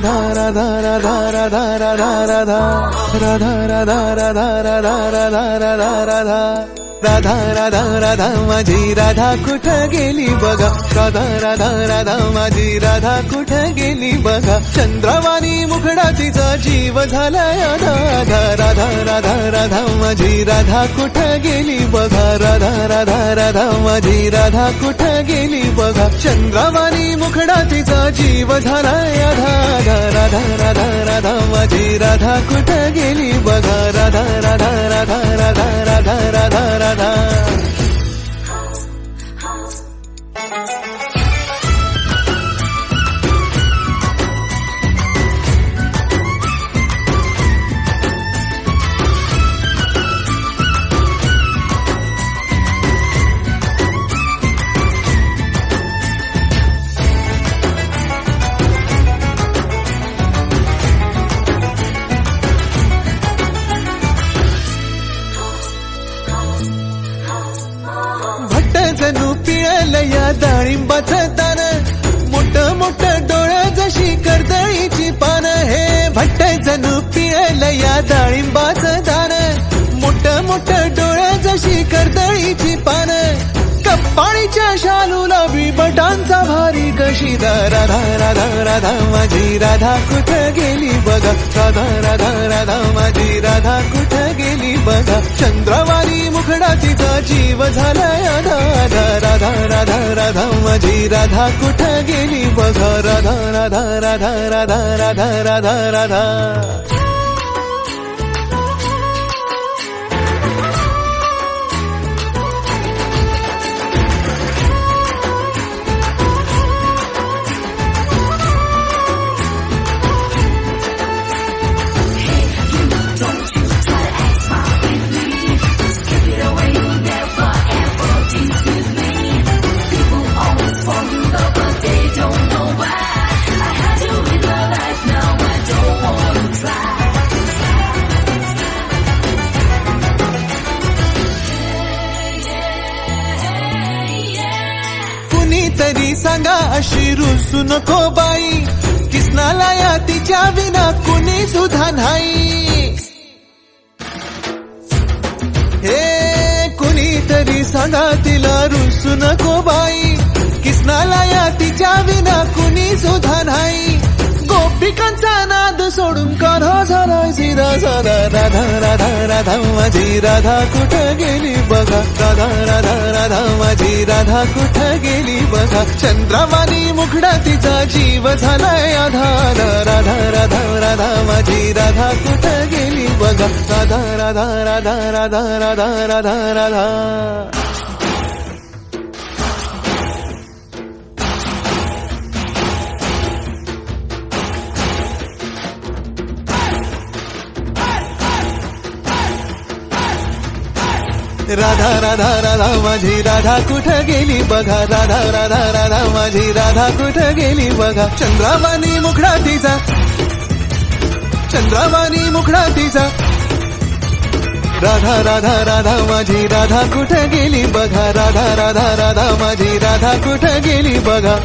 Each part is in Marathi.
राधा राधा राधा राधा राधा राधा राधा राधा राधा राधा राधा राधा राधा राधा राधा राधा माझी राधा कुठं गेली बघा राधा राधा राधा माझी राधा कुठं गेली बघा चंद्रवाणी मुखडा तिचा जीव झालाय राधा राधा राधा राधा माझी राधा कुठं गेली बघा राधा राधा राधा माझी राधा कुठं गेली बघा चंद्रवाणी मुखडा तिचा जीव झालाय राधा राधा राधा राधा माझी राधा कुठं गेली बघा राधा राधा राधा राधा राधा राधा राधा जणू पिळलं या डाळिंबाचं दान मोठ मोठ डोळं जशी कर्दळीची पान हे भट्ट जणू पिळलं या डाळिंबाचं दान मोठ मोठ डोळं जशी कर्दळीची पान कप्पाळीच्या शालूला बी बटांचा भारी कशी राधा राधा राधा माझी राधा कुठं गेली बघा राधा राधा राधा माझी राधा कुठं गेली बघा चंद्रवाणी मुखडा तिचा जीव झालाय राधा राधा राधा राधा माझी राधा कुठं गेली बघा राधा राधा राधा राधा राधा राधा राधा तरी सांगा अशी रुसू नको बाई किसनाला या तिच्या विना कुणी सुद्धा नाही हे कुणी तरी सांगा तिला रुसू नको बाई किसनाला या तिच्या विना कुणी सुद्धा नाही गोपिकांचा नाद सोडून कान्हा झालाय सिरा साधा राधा राधा राधा माझी राधा कुठं गेली बघा राधा राधा राधा माझी राधा कुठं गेली बघा चंद्रवाणी मुखडा तिचा जीव झालाय आधार राधा राधा राधा माझी राधा कुठं गेली बघा राधा राधा राधा राधा राधा राधा राधा राधा राधा राधा माझी राधा कुठं गेली बघा राधा राधा राधा माझी राधा कुठं गेली बघा चंद्रवाणी मुखडा तिचा चंद्रवाणी मुखडा तिचा राधा राधा राधा माझी राधा कुठं गेली बघा राधा राधा राधा माझी राधा कुठं गेली बघा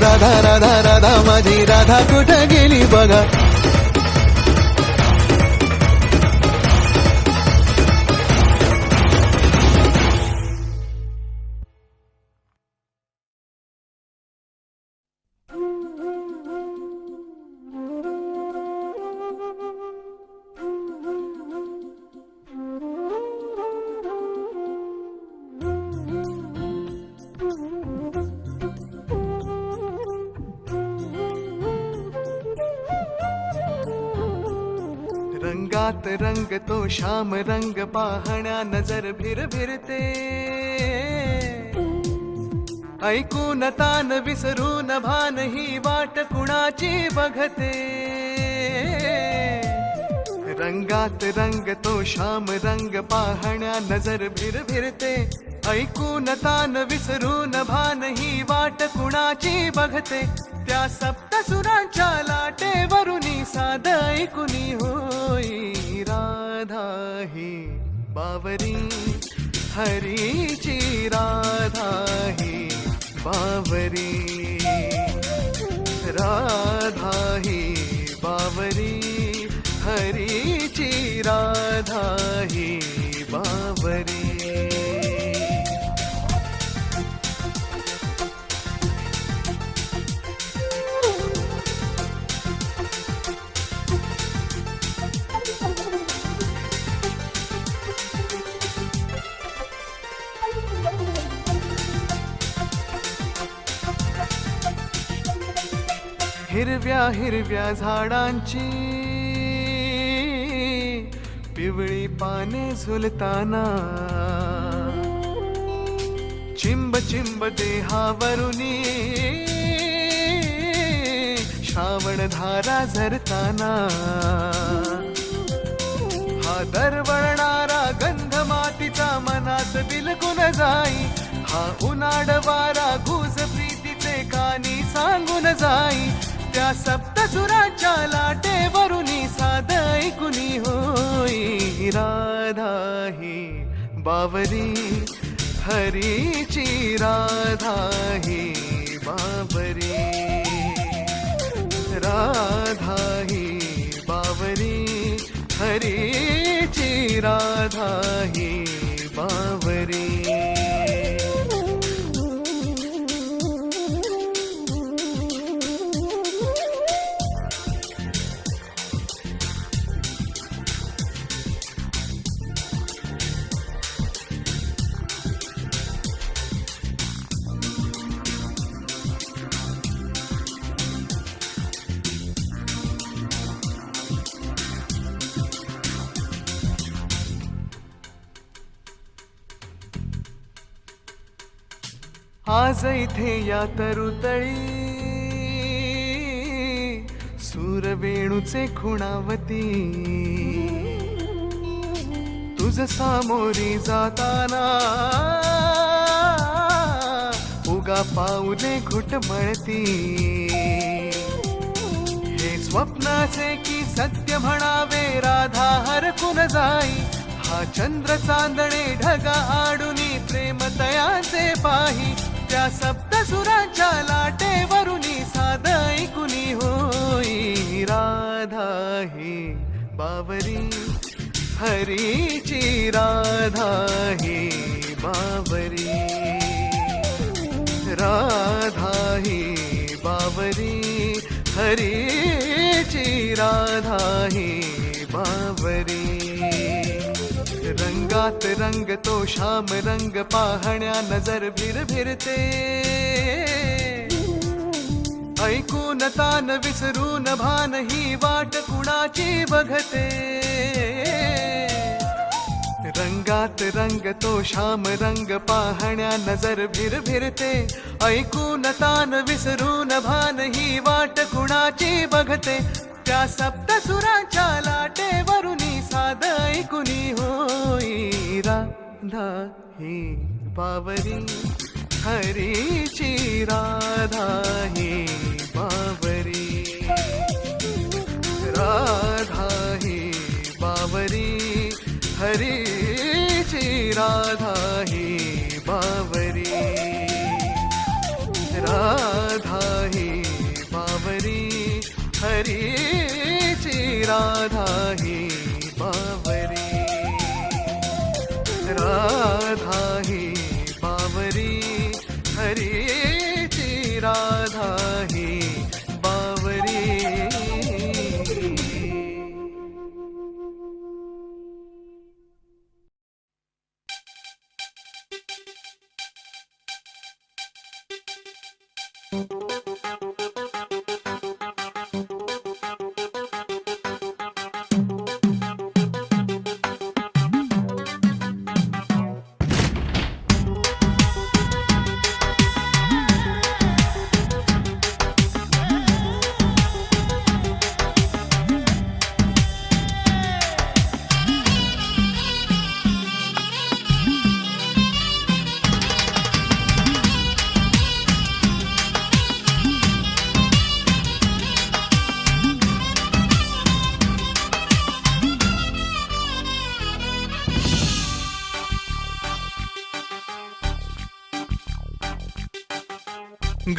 राधा राधा राधा माझी राधा कुठं गेली बघा रंगात रंग तो श्याम रंग पाहण्या नजर भिरभिरते ऐकून तान विसरून भान ही वाट कुणाची बघते रंगात रंग तो श्याम रंग पाहण्या नजर भिरभिरते ऐकून तान विसरून भान ही वाट कुणाची बघते त्या सप्तसुरांच्या लाटेवरुनी साध ऐकुनी होई राधा ही बावरी हरीची राधा ही बावरी राधा ही बावरी हरीची राधा ही बावरी. हिरव्या हिरव्या झाडांची पिवळी पाने झुलताना चिंब चिंब देहावरुनी श्रावण धारा झरताना हा दरवळणारा गंध मातीचा मनात बिलगुन जाई. हा उन्हाळ वारा घुस प्रीतीचे कानी सांगून जाई. त्या सप्तसुराच्या लाटेवरुनी साध ऐकुनी होई. राधा ही बावरी हरीची राधा ही बावरी. राधा ही बावरी हरीची राधा ही बावरी. आज इथे या तरुतळी सूरवेणूचे खुणावती. तुझ सामोरी जाताना उगा पाऊले घुटमळती. हे स्वप्नाचे की सत्य म्हणावे राधा हरकून जाई. हा चंद्र चांदणे ढगा आडुनी प्रेम तयाचे पाही. त्या सप्तसुरांच्या लाटेवरुनी साध ऐकुनी होई. राधा ही बावरी हरीची राधा ही बावरी. राधा ही बावरी हरीची राधा ही बावरी. रंगात रंग तो श्याम रंग पाहण्या नजर भिरभिरते. ऐकून तान विसरून भान ही वाट कुणाची बघते. रंगात रंग तो श्याम रंग पाहण्या नजर भिरभिरते. ऐकून तान विसरून भान ही वाट कुणाची बघते. त्या सप्तसुरांच्या लाटेवरुनी साध ऐकुनी होई. राधा ही बावरी हरीची राधा ही बावरी. राधा ही बावरी हरीची राधा ही बावरी. राधा ही बावरी हरीची राधा ही बावरी. राधा ही बावरी हरीची राधा ही बावरी.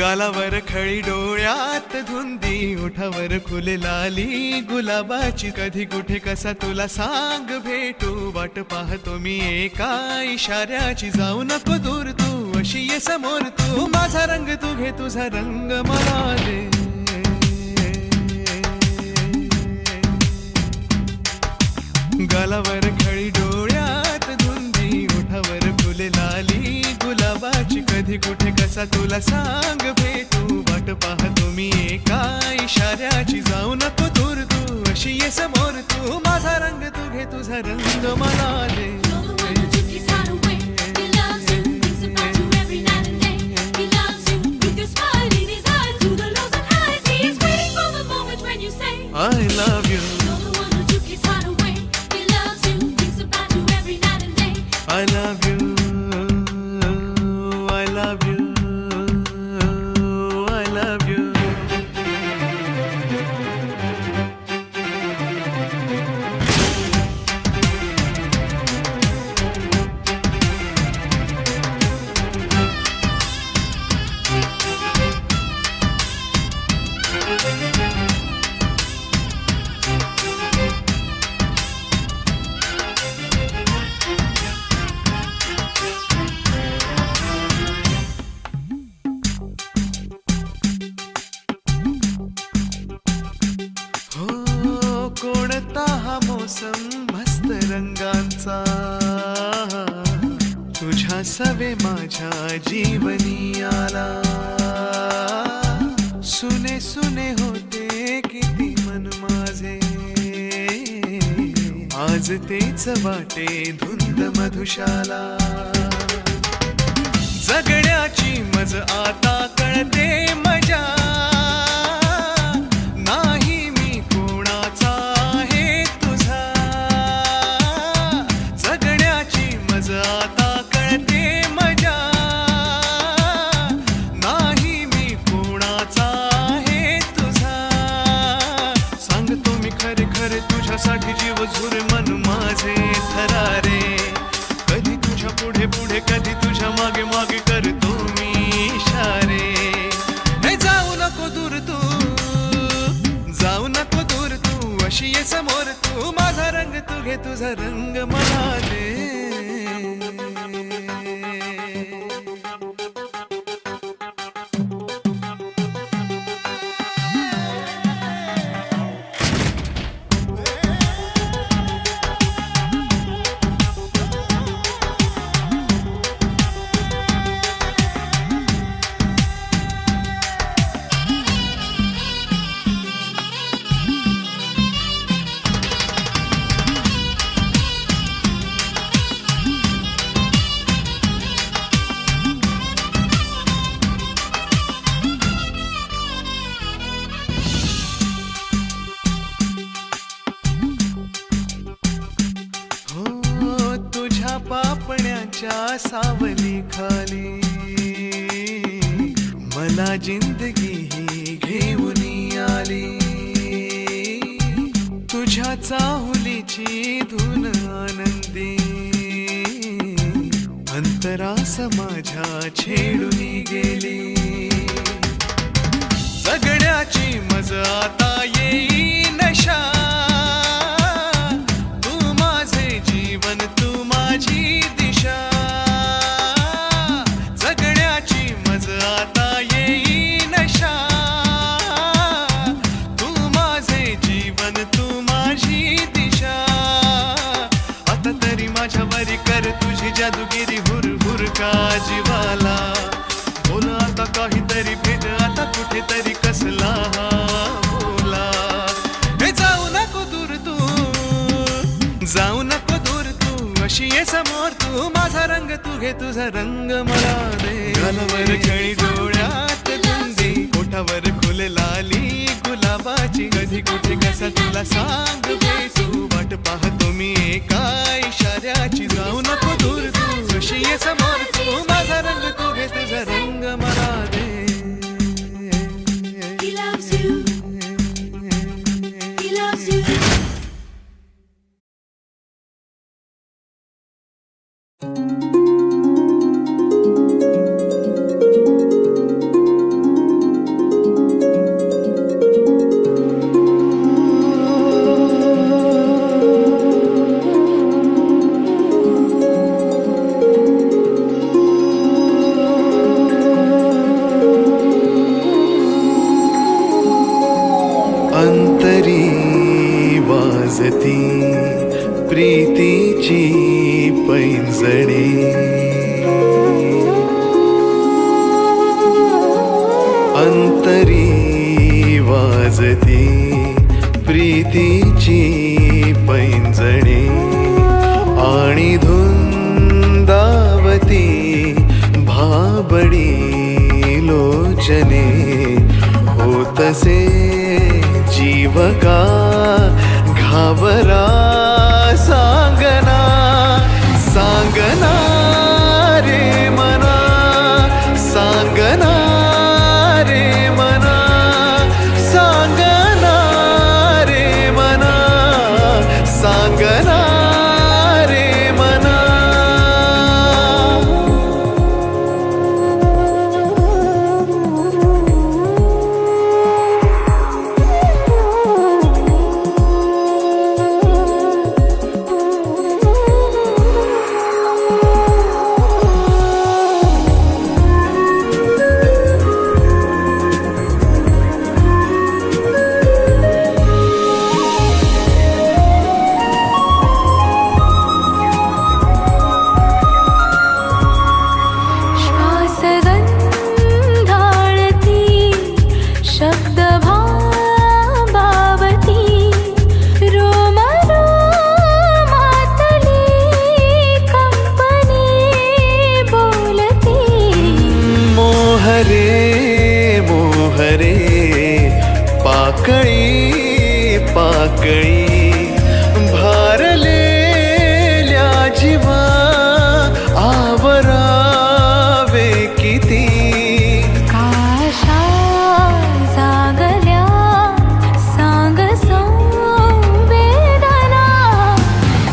गालावर खळी डोळ्यात धुंदी ओठावर खुले लाली गुलाबाची कधी कुठे कसा तुला सांग भेटू वाट पाहतो मी एका इशाऱ्याची जाऊ नको दूर तू अशी ये समोर तू माझा रंग तू घे तुझा रंग मला दे गालावर खळी डोळ्यात धुंदी ओठावर फुले लाली गुलाबाची कधी कुठे कसा तुला सांग भेटू वाट पाहतो मी एका इशाऱ्याची जाऊ नको दूर तू अशी ये समोर तू माझा रंग तू घे तुझा रंग मला दे I love you. I love you, I love you, I love you. कोणता हा मोसम मस्त रंगांचा तुझ्या सवे माझ्या जीवनी आला सुने सुने होते किती मन माझे आज तेच वाटे धुंद मधुशाला जगण्याची मज आता कळते मजा तुझ्यासाठी जीव झुर मन माझे थरारे कधी तुझ्या पुढे पुढे कधी तुझ्या मागे मागे करतो मी इशारे हे जाऊ नको दूर तू अशी ये समोर तू माझा रंग तू घे तुझा रंग मला दे पापण्याच्या सावली खाली मला जिंदगी ही घेऊन आली तुझ्या चाहुलीची धून आनंदी अंतरास माझ्या छेडून गेली जगण्याची मज आता येई नशा तू माझे जीवन तू माझी दिशा जगण्याची मज आता येई नशा तू माझे जीवन तू माझी दिशा आता तरी माझ्या वरी कर तुझी जादूगिरी हुर हुर का जीवाला बोल आता काहीतरी भेट आता कुठेतरी कसला हा बोला हे जाऊ नको दूर तू अशी ये समोर तू माझा रंग तू घे तुझा रंग मला दे गालावर खळी डोळ्यात धुंदी ओठावर खुले लाली गुलाबाची कधी कुठे कसा तुला सांग भेटू वाट पाहतो मी एका इशाऱ्याची जाऊ नको दूर तू अशी ये समोर तू माझा रंग तू घे तुझा रंग मला दे He loves you. He loves you. वाजती प्रीतीची पैंजणे. अंतरी वाजती प्रीतीची पैंजणे आणि धुंदावती भाबडी लोचने. होतसे जीवका घाबरा सांगना सांगना रे मना सांगना रे मना सांगना रे मना सांगना रे मना. मोहरे पाकळी पाकळी भारलेल्या जीवा आवरावे किती. काशा जागल्या सांग संवेदना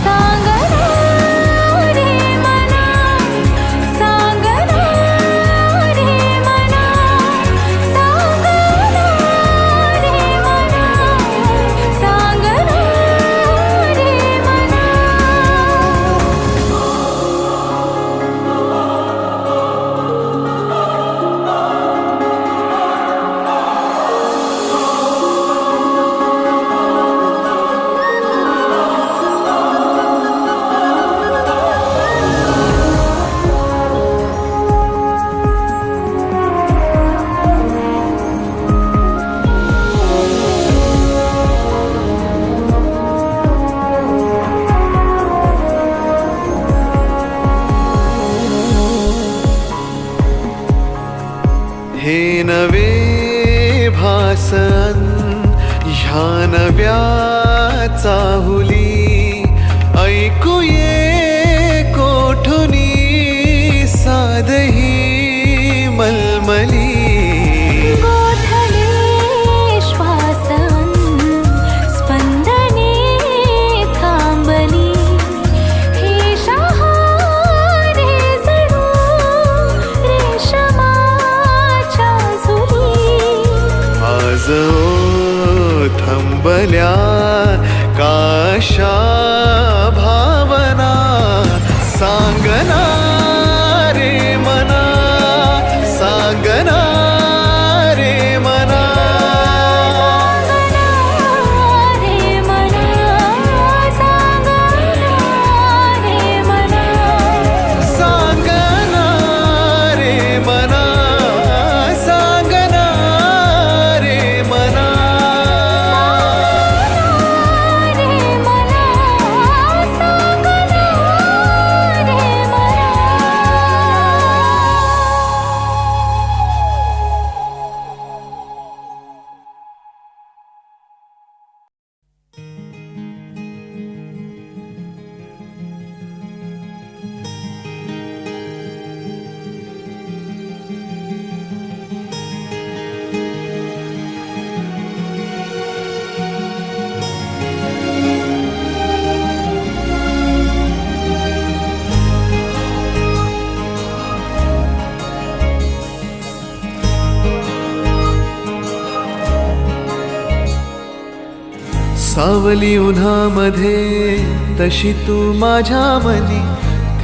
सांगना रे मना सांगना रे मना सांगना रे मना सांगना रे मना. हे नवे भासन ह्या नव्या चाहुली ऐकूये कोठुनी साधही मलमली. गोठले श्वासन स्पंदने थांबली हे शहारे जणू रेशमाच्या झुली. आज थंबल्या काशा भावना सांगना रे मना सांगना रे मना रे मना सांगना रे मना सांगना रे मना सांगना रे मना. रे मना सांगना रे मना. सावली उन्हामध्ये तशी तू माझ्या मनी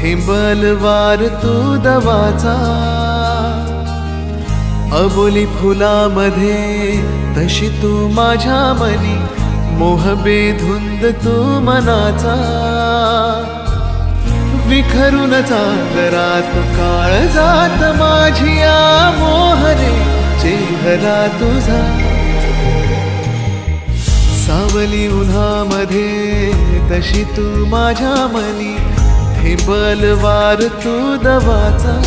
थेंबल वार तू दवाचा. अबोली फुलामध्ये तशी तू माझ्या मनी मोह बेधुंद तो मनाचा विखरून चांदरात काळ जात माझिया मोहरे चेहरा तुझा सावली उन्हामध्ये तशी तू माझ्या मनी हे बलवार तू दवाचा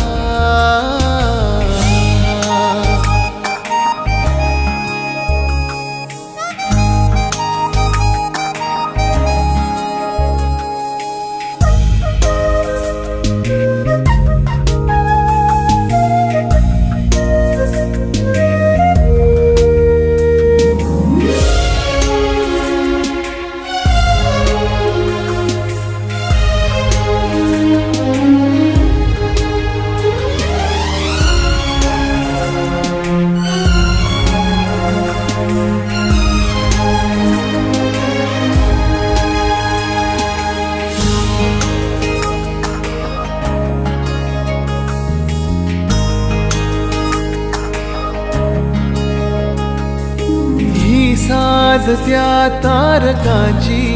साज त्या तारकाची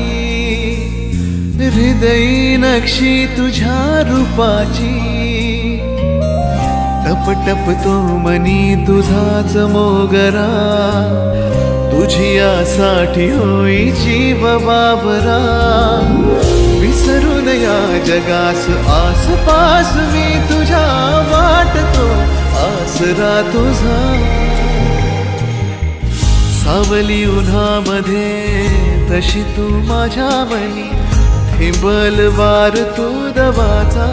हृदयी नक्षी तुझ्या रूपाची टप टप तो मनी तुझाच मोगरा तुझी यासाठी होई जीव बाबरा विसरून या जगास आसपास मी तुझ्या वाटतो आसरा तुझा सावली उन्हामध्ये तशी तू माझ्या मनी हे बलवार तू दवाचा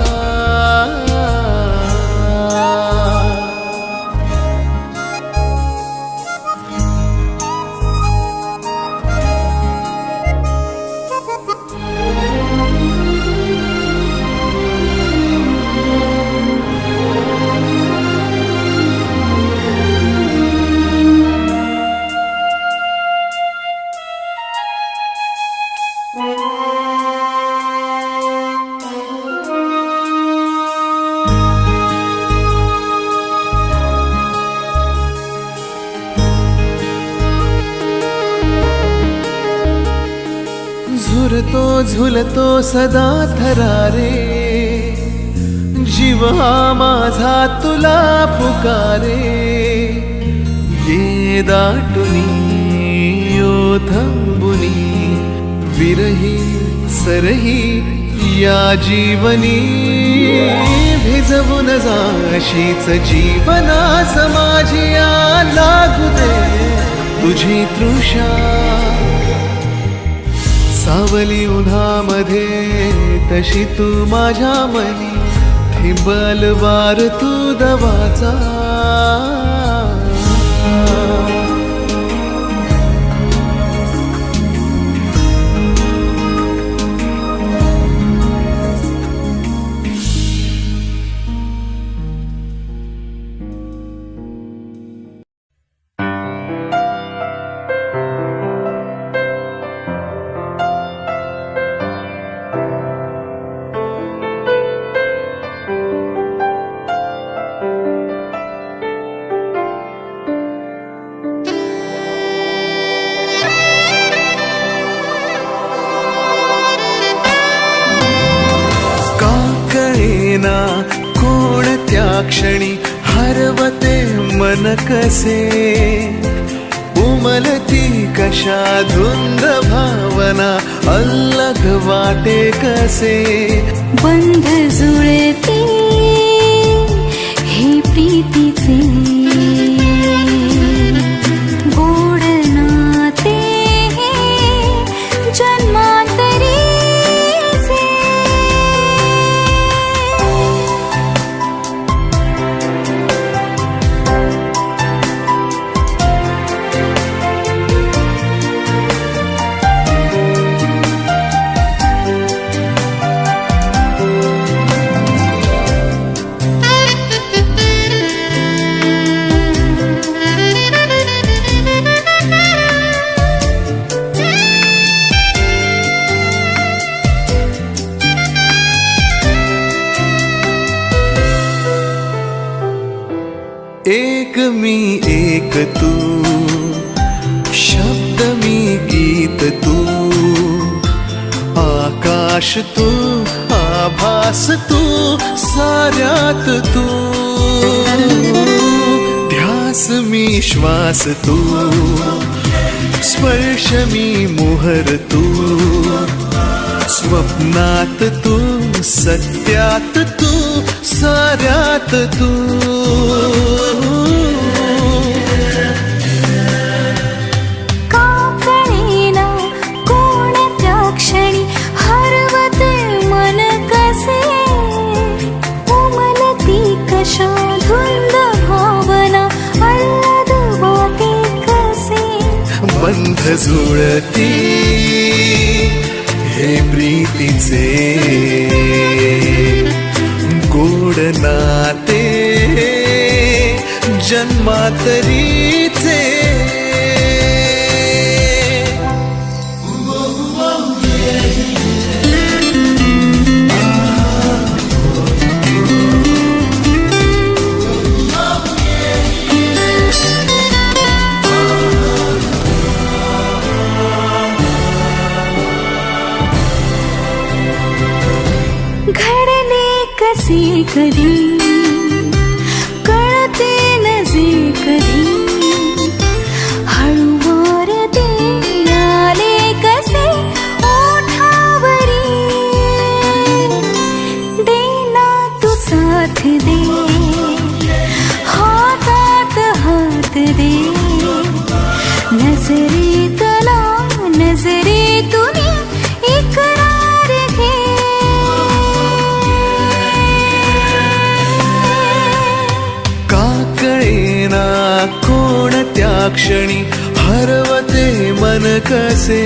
झुरतो झुलतो सदा थरारे जीव हा माझा तुला पुकारे ये दाटुनी ओथंबुनी विरही सरही या जीवनी भिजवून जाशीच जीवना समाजिया लागू दे तुझी तृषा सावली उन्हामध्ये तशी तू माझ्या मनी हे बलवार तू दवाचा कोणत्या क्षणी हरवते मन कसे उमलती कशा धुंद भावना अलग वाटे कसे बंध जुळते हे प्रीतीचे गोड नाते जन्मांतरीचे एक मी एक तू शब्द मी गीत प्रकाश तू, आभास तू, साऱ्यात तू, ध्यास मी श्वास तू, स्पर्श मी मोहर तू, स्वप्नात तू, सत्यात तू, साऱ्यात तू. का कळेना कोणत्या क्षणी हरवते मन कसे, उमलती कशा धुंद भावना, अल्लद वाटे कसे. बंध जुळती हे प्रीतीचे, गोड नाते जन्मातरीचे. घडले कसे कधी, कळते नजे कधी, हळूवार ते आले कसे ओठावरी. देना तू साथ दे, हातात हात दे, नजरेतला नजरेतून इकरार घे. कोणत्या क्षणी हरवते मन कसे,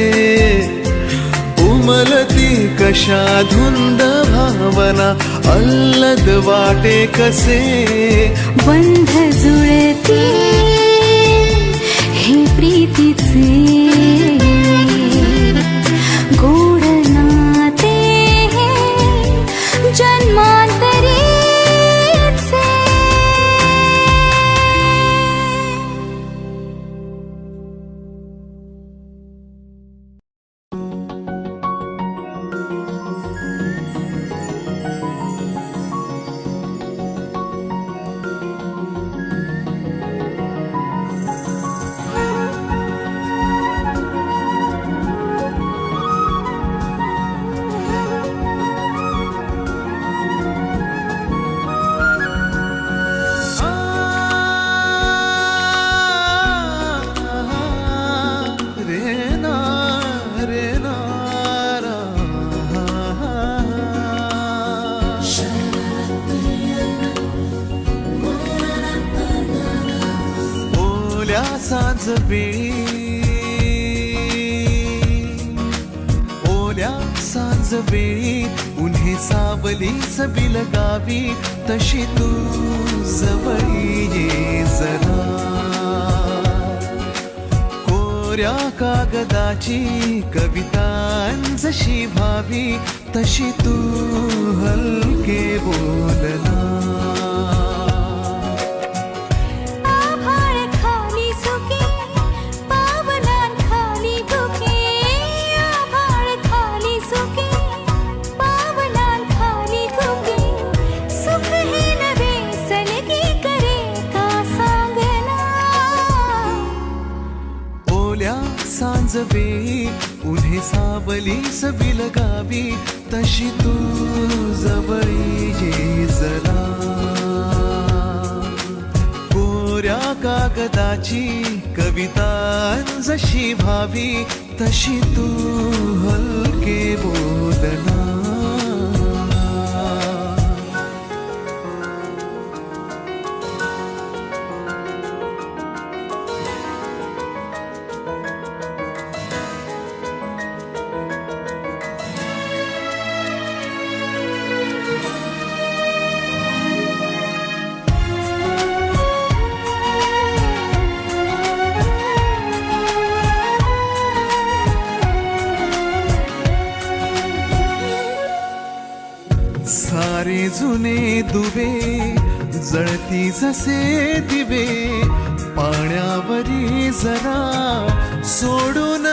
उमलती कशा धुंद भावना, अल्लद वाटे कसे. बंध जुळती हे प्रीतीचे, गोड नाते जन्मांतरीचे. सांज ओल्या सांज वेळी, उन्हे सावली सबील गावी, तशी तू जवळी ये जरा. कोऱ्या कागदाची कविता जशी भावी, तशी तू हलके बोलना. सांज वेळी उन्हे सावली सबील गावी, तशी तू जवळी ये जरा. कोऱ्या कागदाची कविता जशी भावी, तशी तू हलके बोलना. सारे जुने दुवे जळती जसे दिवे, पाण्यावरी जरा सोडून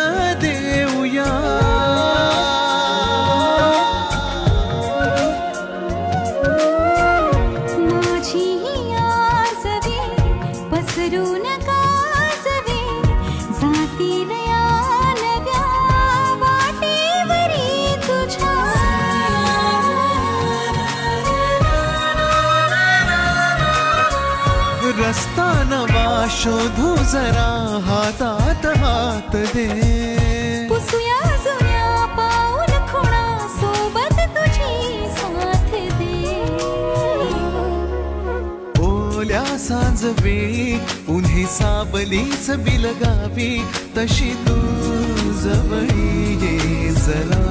देऊया. शोधू जरा हातात हात दे पुसूया जुन्या पाऊल खुणा सोबत तुझी साथ दे ओल्या सांज वेळी उन्ही सावलीच बिलगावी तशी तू जवळी ये जरा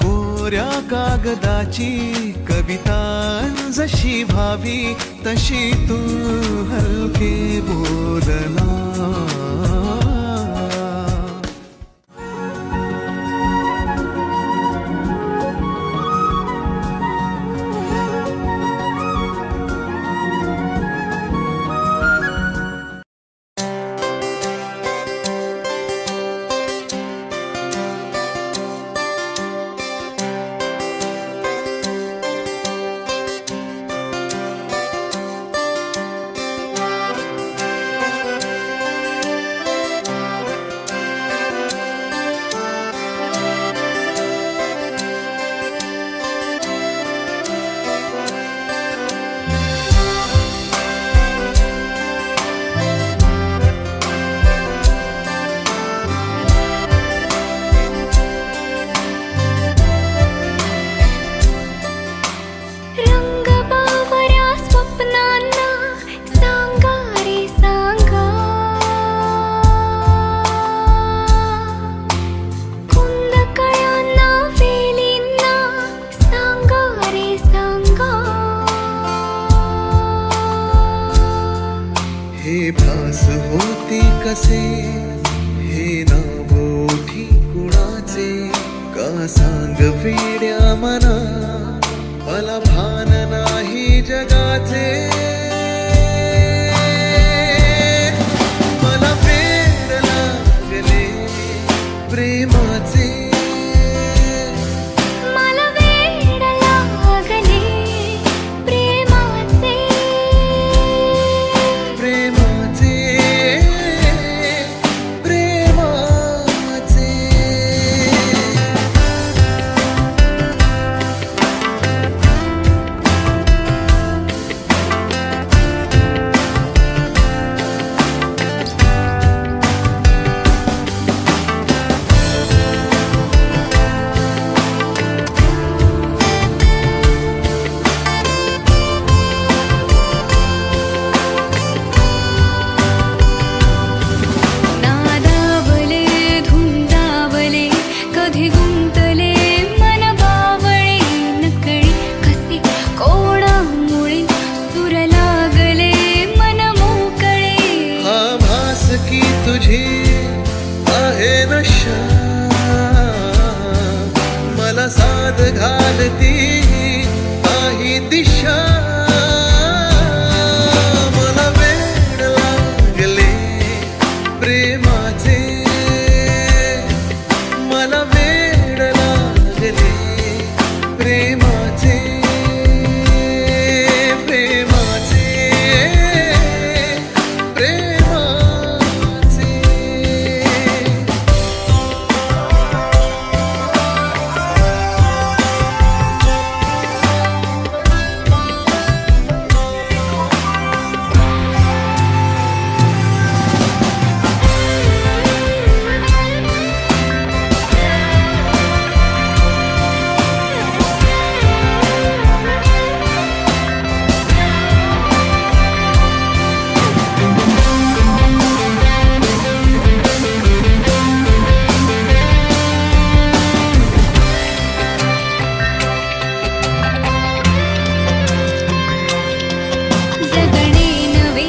कोऱ्या कागदाची कविता जशी भावी तशी तू हलके बोलना रंग बावऱ्या स्वप्नांना सांगा रे सांगा कुंद कळ्यांना वेलींना सांगा रे सांगा हे भास होती कसे हे नाव ओठी कुणाचे का सांग वेड्या मना मला भान नाही जगाचे मला वेड लागले प्रेमाचे मला वेड लागले प्रेमाचे प्रेमाचे प्रेमाचे नादावले धुंदावले कधी गुंतले मन बावळे नकळी कसे कोणामुळे सूर लागले मन मोकळे हा भास की तुझी आहे नशा मला साध घालती काही दिशा मला वेड लागले प्रेमाचे मला वेड लागले प्रेमाचे प्रेमाचे प्रेमाचे जगणे नवे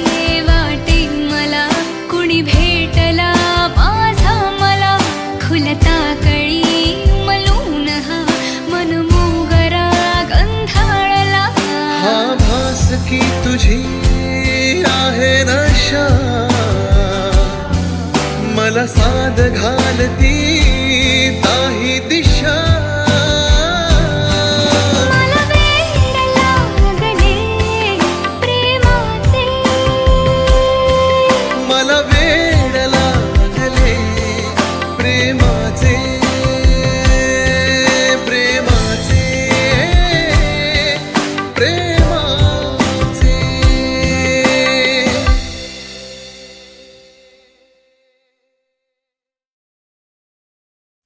वाटे मला कुणी भेटला माझा मला खुलता कळी मलून हा मन मोगरा गंधाळला हा भास की तुझी आहे नशा मला साध घालती काही दिशा मला वेड लागले प्रेमाचे मला वेड लागले प्रेमाचे प्रेमाचे प्रेमाचे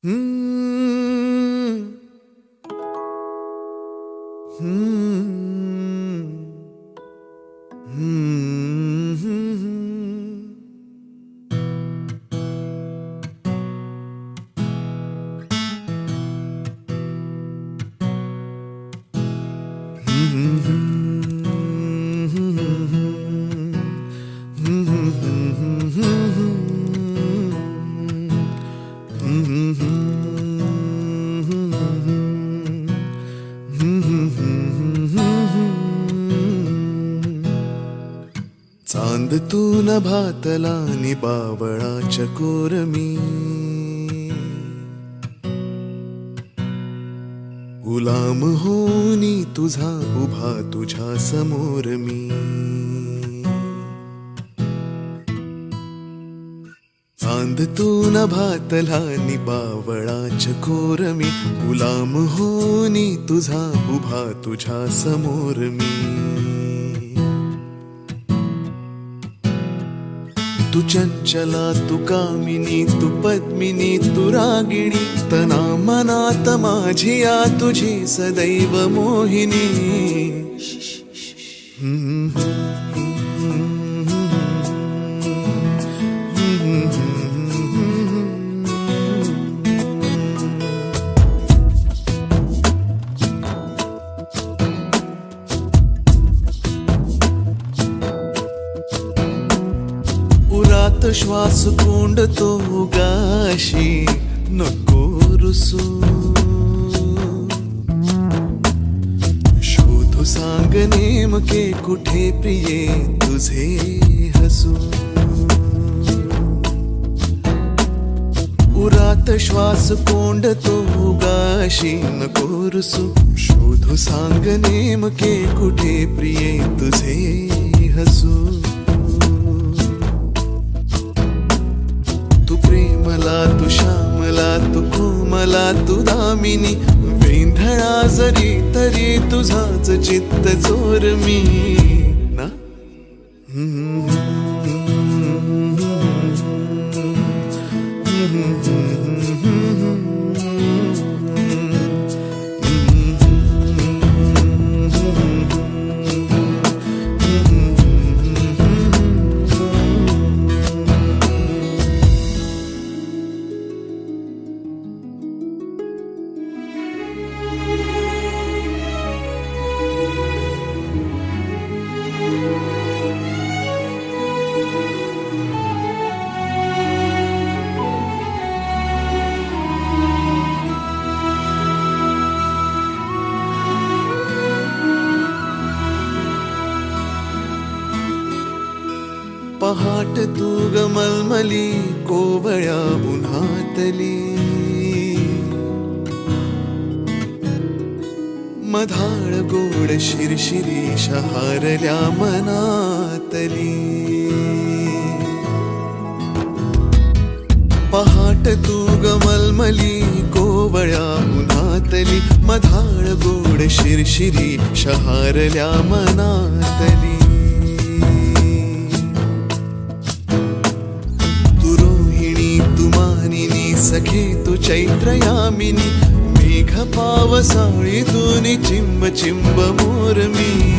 हम्म, हम्म, हम्म, चांद तू नभातला नि बावळाच्या कोरमी गुलाम होनी तुझा उभा तुझ्या समोर मी चांद तू नभातला नि बावळाच्या कोरमी गुलाम होनी तुझा उभा तुझ्या समोर मी तू चंचला तू कामिनी तू पद्मिनी तू रागिणी तना मनात माझिया तुझी सदैव मोहिनी उरात श्वास कोंडतो गाशी नको रुसू शोधू सांग नेमके कुठे प्रिये तुझे हसू उरात श्वास कोंडतो गाशी नको रुसू शोधू सांग नेमके कुठे प्रिये तुझे हसू तू प्रेमला तू श्यामला तू कोमला तू दामिनी वेंधळा जरी तरी तुझाच चित्त चोर मी ना पहाट तू ग मलमली कोवळ्या उन्हातली मधाळ गोड शिरशिरी शहारल्या मनातली पहाट तू ग मलमली कोवळ्या उन्हातली मधाळ गोड शिरशिरी शहारल्या मनातली सखे तू चैत्र यामिनी मेघ पावसाळी तुनी चिंब चिंब मोर मी